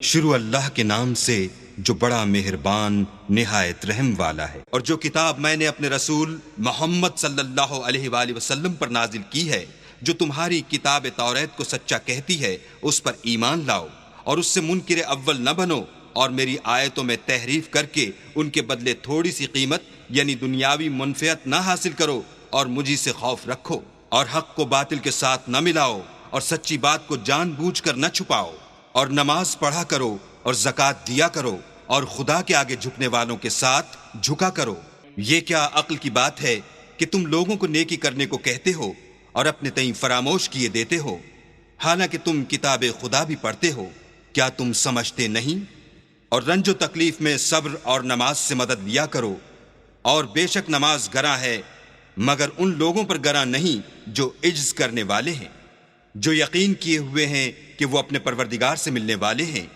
शुरू अल्लाह के नाम से जो बड़ा मेहरबान निहायत रहम वाला है। और जो किताब मैंने अपने रसूल मोहम्मद सल्लल्लाहु अलैहि वसल्लम पर नाजिल की है, जो तुम्हारी किताब तौरेत को सच्चा कहती है, उस पर ईमान लाओ और उससे मुनकिर अव्वल न बनो और मेरी आयतों में तहरीफ करके उनके बदले थोड़ी सी कीमत यानी दुनियावी मुनफ़ियत न हासिल करो और मुझी से खौफ रखो और हक को बातिल के साथ न मिलाओ और सच्ची बात को जानबूझकर न छुपाओ और नमाज पढ़ा करो और ज़कात दिया करो और खुदा के आगे झुकने वालों के साथ झुका करो। ये क्या अक्ल की बात है कि तुम लोगों को नेकी करने को कहते हो और अपने तईं फरामोश किए देते हो, हालांकि तुम किताब खुदा भी पढ़ते हो। क्या तुम समझते नहीं? और रंजो तकलीफ में सब्र और नमाज से मदद लिया करो। और बेशक नमाज गरा है, मगर उन लोगों पर गरा नहीं जो इज्ज करने वाले हैं, जो यकीन किए हुए हैं कि वो अपने परवरदिगार से मिलने वाले हैं।